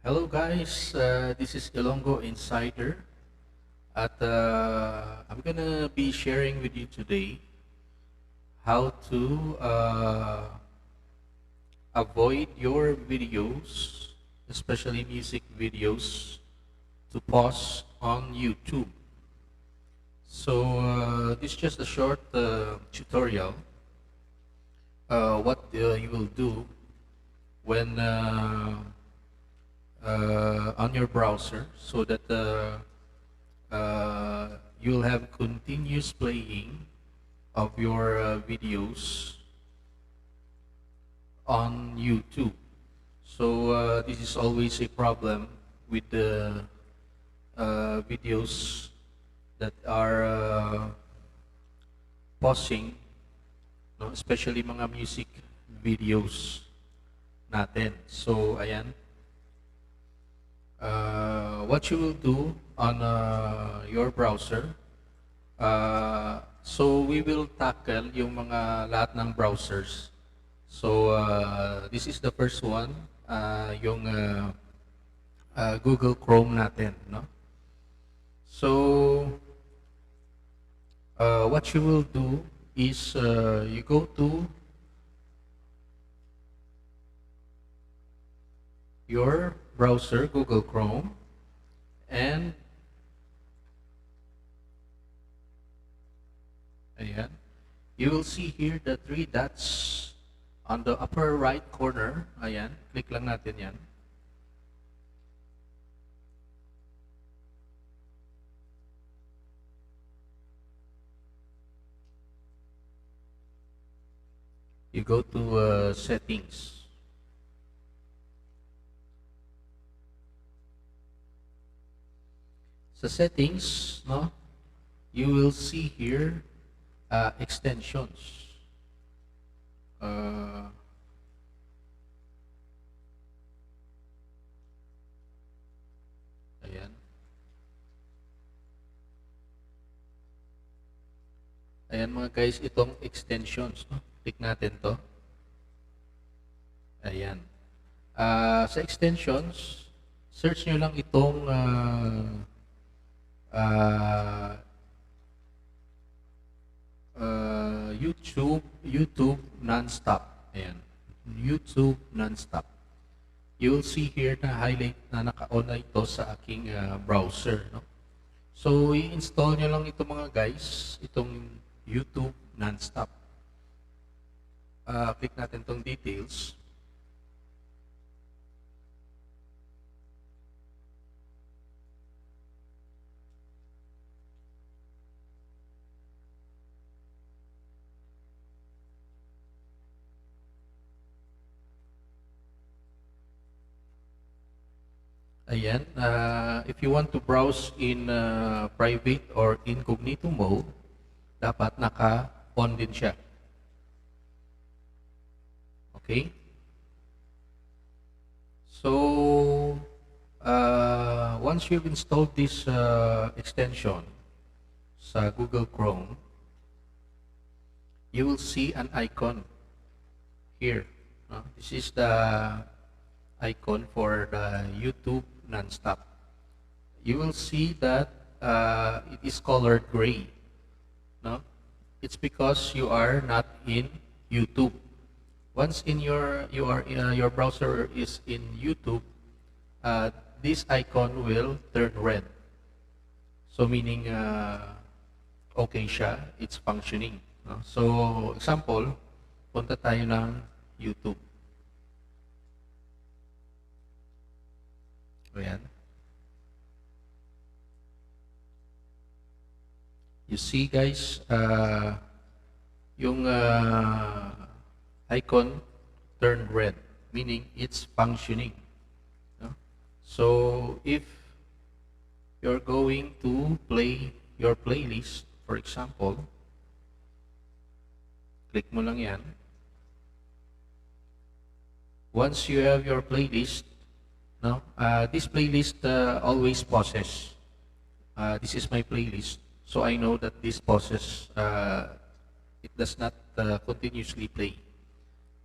Hello guys, this is Ilonggo Insider at I'm gonna be sharing with you today how to avoid your videos, especially music videos, to post on YouTube. So this is just a short tutorial. What you will do when on your browser so that you'll have continuous playing of your videos on YouTube. So this is always a problem with the videos that are pausing, no? Especially mga music videos natin. So ayan, what you will do on your browser. So we will tackle yung mga lahat ng browsers. So this is the first one, yung Google Chrome natin, no? So what you will do is you go to your browser, Google Chrome, and ayan, you will see here the three dots on the upper right corner. Ayan, click lang natin yan. You go to settings. Sa settings, no, you will see here extensions. Ayan. Ayan mga guys, itong extensions, no? Click natin to. Ayan. Sa extensions, search nyo lang itong YouTube nonstop. Ayan. YouTube nonstop. You'll see here na highlight na naka-on na ito sa aking browser. No? So, i-install nyo lang ito mga guys, itong YouTube nonstop. Click natin itong details. Ayan, if you want to browse in private or incognito mode, dapat naka-on din siya. Okay? So, once you've installed this extension sa Google Chrome, you will see an icon here. This is the icon for the YouTube nonstop. You will see that it is colored gray. No, it's because you are not in YouTube. Once in your browser is in YouTube, this icon will turn red. So meaning okay siya, it's functioning. No? So example, punta tayo ng YouTube. Ayan. You see guys, yung icon turned red, meaning it's functioning. No? So if you're going to play your playlist, for example, click mo lang yan. Once you have your playlist, no, this playlist always pauses. This is my playlist, so I know that this pauses. It does not continuously play.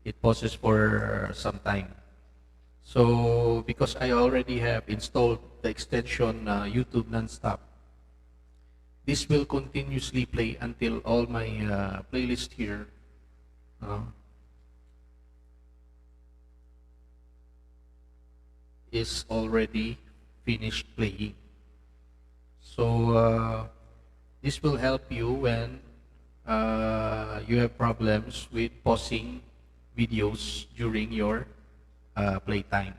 It pauses for some time. So because I already have installed the extension YouTube Nonstop, this will continuously play until all my playlist here uh, is already finished playing. So this will help you when you have problems with pausing videos during your playtime.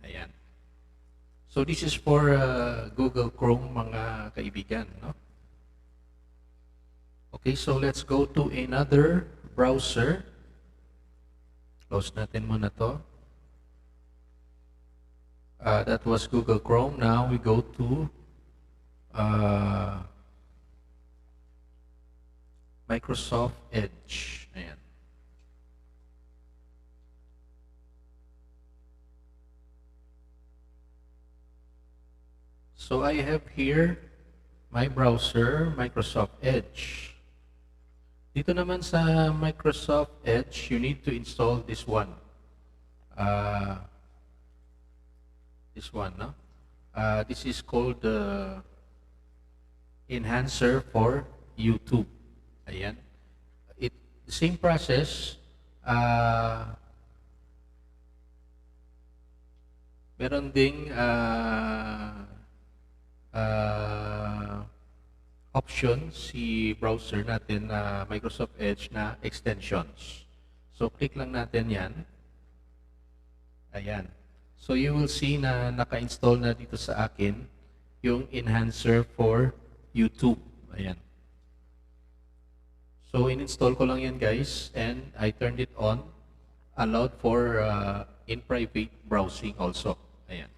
Ayan. So this is for Google Chrome mga kaibigan, no? Okay, so let's go to another browser. Close natin muna to. That was Google Chrome. Now we go to Microsoft Edge. Ayan. So I have here my browser, Microsoft Edge. Dito naman sa Microsoft Edge, you need to install this one. No? This is called the enhancer for YouTube. Ayan. The same process. Meron ding option si browser natin na Microsoft Edge na extensions. So click lang natin yan. Ayan. So you will see na naka-install na dito sa akin yung enhancer for YouTube. Ayan. So in-install ko lang yan guys and I turned it on. Allowed for in private browsing also. Ayan.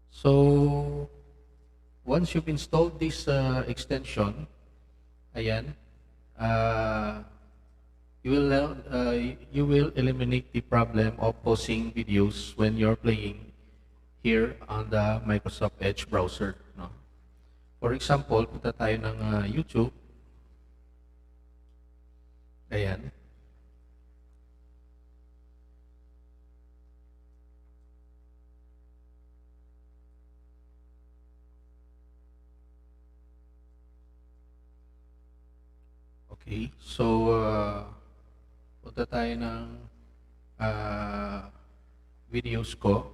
So once you've installed this extension, ayan, you will eliminate the problem of pausing videos when you're playing here on the Microsoft Edge browser. No? For example, punta tayo ng YouTube. Ayan. Okay, so punta tayo ng videos ko.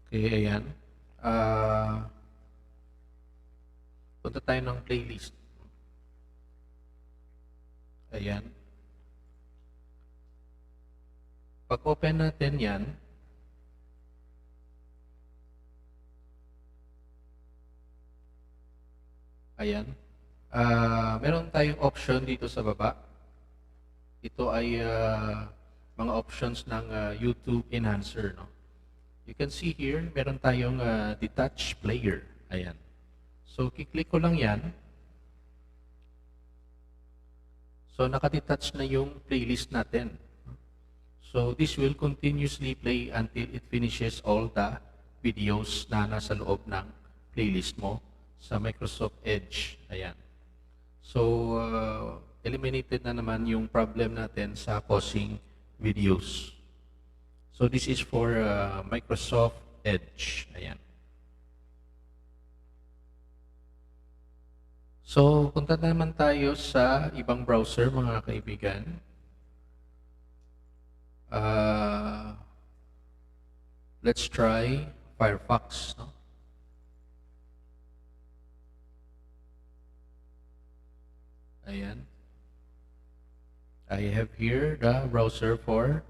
Okay, ayan. Punta tayo ng playlist. Ayan. Pag open natin yan, ayan, meron tayong option dito sa baba. Ito ay mga options ng YouTube Enhancer. No? You can see here, meron tayong detach player. Ayan. So, kiklik ko lang yan. So, nakadetach na yung playlist natin. So, this will continuously play until it finishes all the videos na nasa loob ng playlist mo sa Microsoft Edge. Ayan. So, eliminated na naman yung problem natin sa pausing videos. So, this is for Microsoft Edge. Ayan. So, punta naman tayo sa ibang browser, mga kaibigan. Let's try Firefox. No? Ayan. I have here the browser for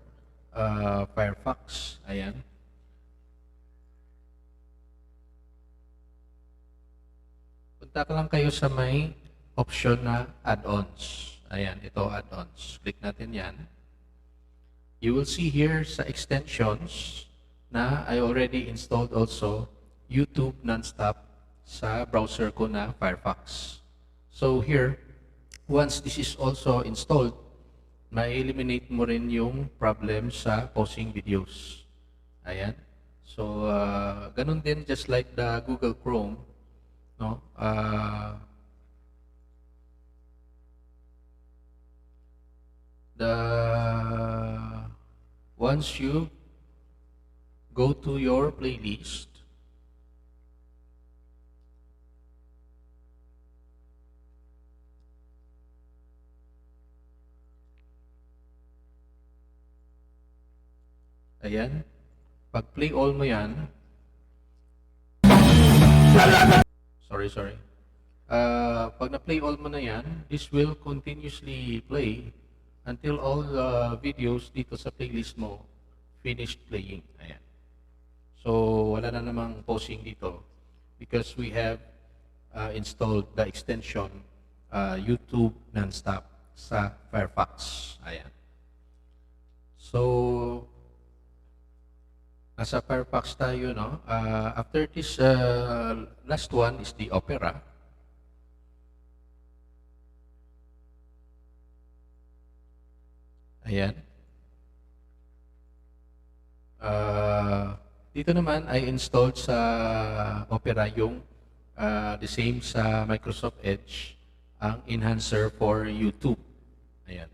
Firefox. Ayan. Punta ka lang kayo sa may option na add-ons. Ayan, ito add-ons. Click natin yan. You will see here sa extensions na I already installed also YouTube Nonstop sa browser ko na Firefox. So here, once this is also installed, ma-eliminate mo rin yung problem sa pausing videos. Ayan. So, ganun din, just like the Google Chrome, no? Once you go to your playlist, ayan, pag play all mo yan, sorry. Pag na-play all mo na yan, this will continuously play until all the videos dito sa playlist mo finished playing. Ayan. So, wala na namang pausing dito because we have installed the extension YouTube Nonstop sa Firefox. Ayan. So, nasa Firefox tayo, no? After this, last one is the Opera. Ayan. Dito naman ay installed sa Opera yung the same sa Microsoft Edge, ang enhancer for YouTube. Ayan.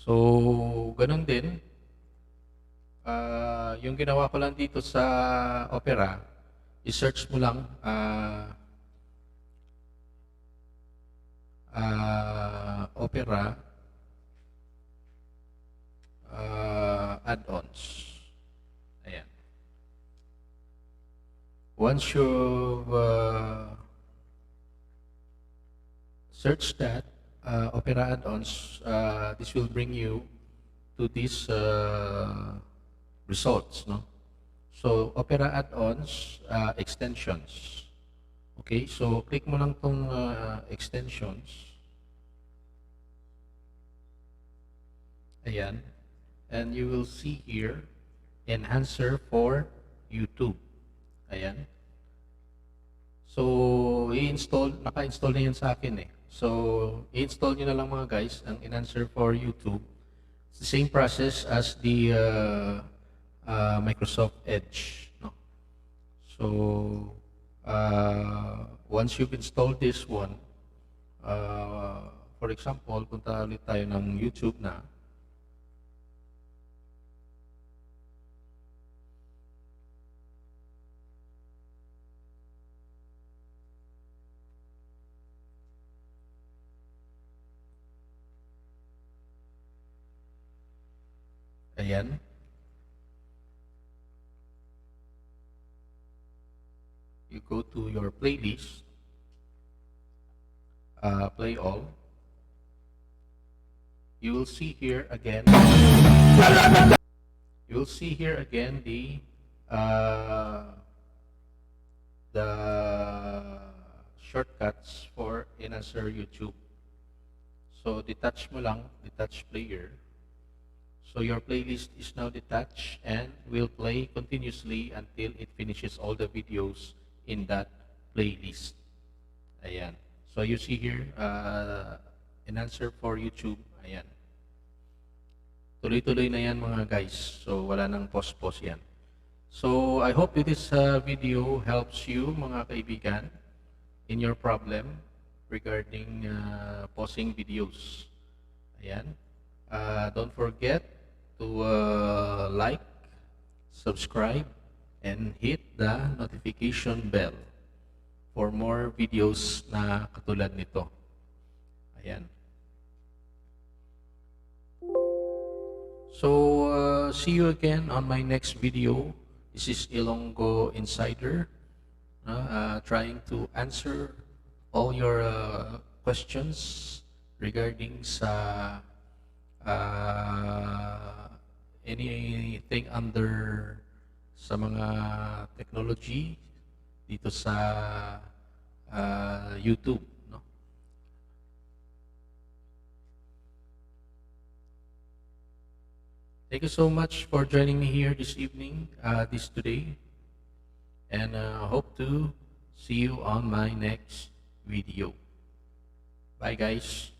So, ganun din. Yung ginawa ko lang dito sa Opera, i-search mo lang Opera add-ons. Ayan. Once you've search that Opera add-ons, this will bring you to these results, no? So, Opera add-ons, extensions. Okay, so click mo lang tong extensions. Ayan. And you will see here, enhancer for YouTube. Ayan. So, naka-install na yan sa akin eh. So, i-install nyo na lang mga guys, ang enhancer for YouTube. It's the same process as the Microsoft Edge. No? So, once you've installed this one, for example, punta ulit tayo ng YouTube na. Ayan. You go to your playlist, play all. You will see here again. You will see here again the shortcuts for enhancer YouTube. So detach mo lang, detach player. So your playlist is now detached and will play continuously until it finishes all the videos in that playlist. Ayan. So you see here, enhancer for YouTube. Ayan. Tuloy-tuloy na yan mga guys. So wala nang pause-pause yan. So I hope this video helps you mga kaibigan in your problem regarding pausing videos. Ayan. Don't forget to like, subscribe, and hit the notification bell for more videos na katulad nito. Ayan. So, see you again on my next video. This is Ilonggo Insider, trying to answer all your questions regarding sa anything under sa mga technology dito sa YouTube, no? Thank you so much for joining me here this evening, today, and hope to see you on my next video. Bye guys.